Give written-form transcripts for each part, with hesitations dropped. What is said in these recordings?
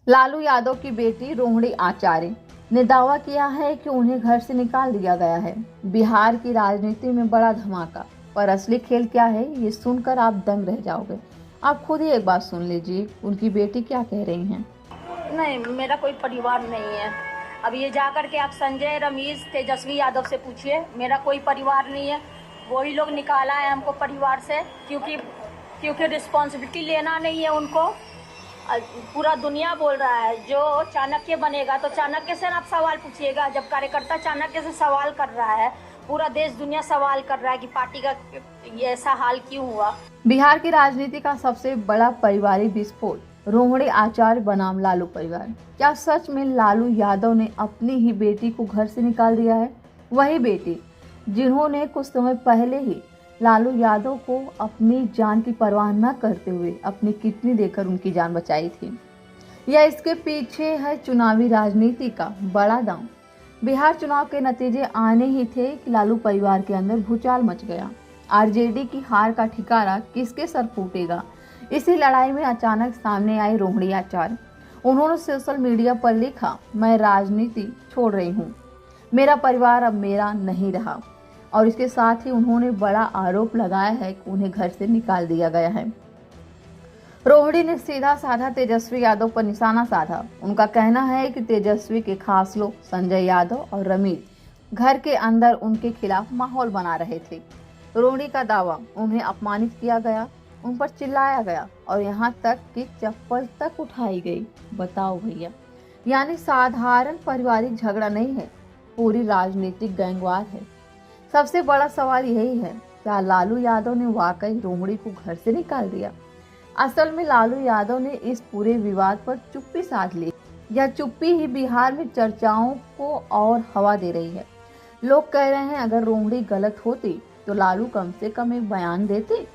लालू यादव की बेटी रोहिणी आचार्य ने दावा किया है कि उन्हें घर से निकाल दिया गया है। बिहार की राजनीति में बड़ा धमाका, पर असली खेल क्या है ये सुनकर आप दंग रह जाओगे। आप खुद ही एक बात सुन लीजिए, उनकी बेटी क्या कह रही हैं। नहीं, मेरा कोई परिवार नहीं है। अब ये जाकर के आप संजय, रमेश, तेजस्वी यादव से पूछिए, मेरा कोई परिवार नहीं है। वही लोग निकाला है हमको परिवार से, क्योंकि रिस्पॉन्सिबिलिटी लेना नहीं है उनको। पूरा दुनिया बोल रहा है जो चाणक्य बनेगा तो चाणक्य से आप सवाल पूछिएगा। जब कार्यकर्ता चाणक्य से सवाल कर रहा है, पूरा देश दुनिया सवाल कर रहा है कि पार्टी का ये ऐसा हाल क्यों हुआ। बिहार की राजनीति का सबसे बड़ा पारिवारिक विस्फोट, रोहिणी आचार्य बनाम लालू परिवार। क्या सच में लालू यादव ने अपनी ही बेटी को घर से निकाल दिया है? वही बेटी जिन्होंने कुछ समय पहले ही लालू यादव को अपनी जान की परवाह न करते हुए अपनी किडनी देकर उनकी जान बचाई थी। या इसके पीछे है चुनावी राजनीति का बड़ा दांव। बिहार चुनाव के नतीजे आने ही थे कि लालू परिवार के अंदर भूचाल मच गया। आरजेडी की हार का ठिकाना किसके सर फूटेगा, इसी लड़ाई में अचानक सामने आई रोहिणी आचार्य। उन्होंने सोशल मीडिया पर लिखा, मैं राजनीति छोड़ रही हूँ, मेरा परिवार अब मेरा नहीं रहा। और इसके साथ ही उन्होंने बड़ा आरोप लगाया है कि उन्हें घर से निकाल दिया गया है। रोहिणी ने सीधा साधा तेजस्वी यादव पर निशाना साधा। उनका कहना है कि तेजस्वी के खास लोग संजय यादव और रमेश घर के अंदर उनके खिलाफ माहौल बना रहे थे। रोहिणी का दावा, उन्हें अपमानित किया गया, उन पर चिल्लाया गया और यहाँ तक कि चप्पल तक उठाई गई। बताओ भैया, यानी साधारण पारिवारिक झगड़ा नहीं है, पूरी राजनीतिक गैंगवार है। सबसे बड़ा सवाल यही है, क्या लालू यादव ने वाकई रोहिणी को घर से निकाल दिया? असल में लालू यादव ने इस पूरे विवाद पर चुप्पी साध ली। यह चुप्पी ही बिहार में चर्चाओं को और हवा दे रही है। लोग कह रहे हैं अगर रोहिणी गलत होती तो लालू कम से कम एक बयान देते,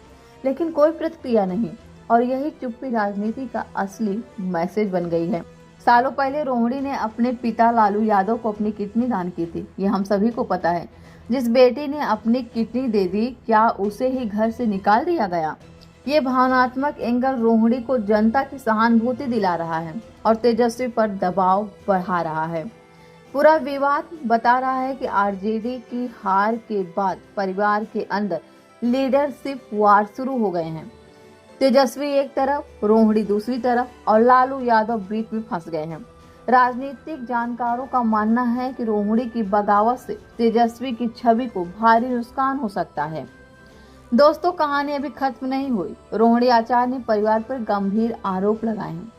लेकिन कोई प्रतिक्रिया नहीं। और यही चुप्पी राजनीति का असली मैसेज बन गई है। सालों पहले रोहिणी ने अपने पिता लालू यादव को अपनी किडनी दान की थी, ये हम सभी को पता है। जिस बेटी ने अपनी किडनी दे दी, क्या उसे ही घर से निकाल दिया गया? ये भावनात्मक एंगल रोहिणी को जनता की सहानुभूति दिला रहा है और तेजस्वी पर दबाव बढ़ा रहा है। पूरा विवाद बता रहा है कि आरजेडी की हार के बाद परिवार के अंदर लीडरशिप वार शुरू हो गए हैं। तेजस्वी एक तरफ, रोहिणी दूसरी तरफ और लालू यादव बीच में फंस गए हैं। राजनीतिक जानकारों का मानना है कि रोहिणी की बगावत से तेजस्वी की छवि को भारी नुकसान हो सकता है। दोस्तों, कहानी अभी खत्म नहीं हुई। रोहिणी आचार्य ने परिवार पर गंभीर आरोप लगाए हैं।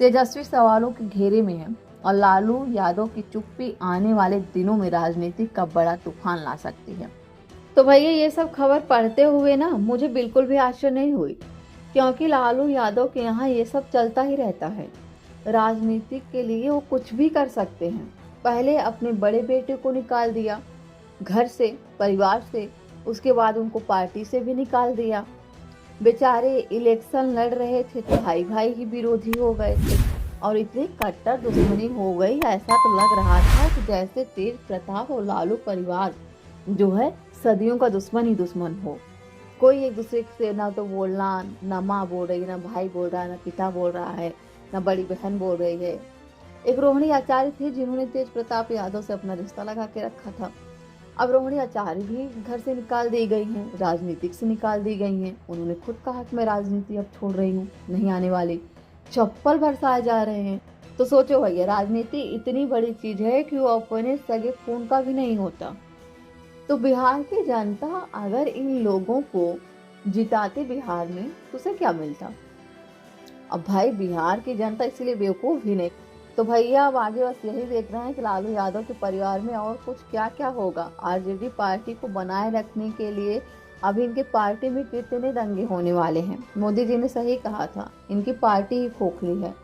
तेजस्वी सवालों के घेरे में है और लालू यादव की चुप्पी आने वाले दिनों में राजनीति का बड़ा तूफान ला सकती है। तो भैया, ये सब खबर पढ़ते हुए ना मुझे बिल्कुल भी आश्चर्य नहीं हुई, क्योंकि लालू यादव के यहाँ ये सब चलता ही रहता है। राजनीति के लिए वो कुछ भी कर सकते हैं। पहले अपने बड़े बेटे को निकाल दिया घर से, परिवार से, उसके बाद उनको पार्टी से भी निकाल दिया। बेचारे इलेक्शन लड़ रहे थे तो भाई भाई ही विरोधी हो गए थे और इतनी कट्टर दुश्मनी हो गई, ऐसा तो लग रहा था कि जैसे तेज प्रताप और लालू परिवार जो है सदियों का दुश्मन ही दुश्मन हो। कोई एक दूसरे से ना तो बोलना, ना माँ बोल रही है, ना भाई बोल रहा है, ना पिता बोल रहा है, ना बड़ी बहन बोल रही है। एक रोहिणी आचार्य थी जिन्होंने तेज प्रताप यादव से अपना रिश्ता लगा के रखा था। अब रोहिणी आचार्य भी घर से निकाल दी गई हैं, राजनीतिक से निकाल दी गई हैं। उन्होंने खुद कहा कि मैं राजनीति अब छोड़ रही हूँ, नहीं आने वाली। चप्पल बरसाए जा रहे हैं। तो सोचो भैया, राजनीति इतनी बड़ी चीज है कि वो अपने सगे खून का भी नहीं होता। तो बिहार की जनता अगर इन लोगों को जिताते बिहार में तो उसे क्या मिलता? अब भाई, बिहार की जनता इसीलिए बेवकूफ भी नहीं। तो भैया, अब आगे बस यही देख रहे हैं कि लालू यादव के परिवार में और कुछ क्या क्या होगा। आरजेडी पार्टी को बनाए रखने के लिए अभी इनके पार्टी में कितने दंगे होने वाले हैं। मोदी जी ने सही कहा था, इनकी पार्टी ही खोखली है।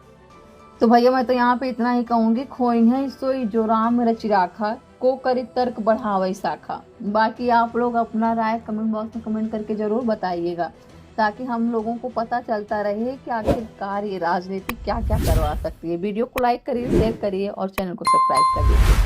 तो भैया, मैं तो यहाँ पे इतना ही कहूँगी, खोई है सोई जो राम रच राखा, को करी तर्क बढ़ावे शाखा। बाकी आप लोग अपना राय कमेंट बॉक्स में कमेंट करके जरूर बताइएगा, ताकि हम लोगों को पता चलता रहे कि आखिरकार ये राजनीति क्या क्या करवा सकती है। वीडियो को लाइक करिए, शेयर करिए और चैनल को सब्सक्राइब करिए।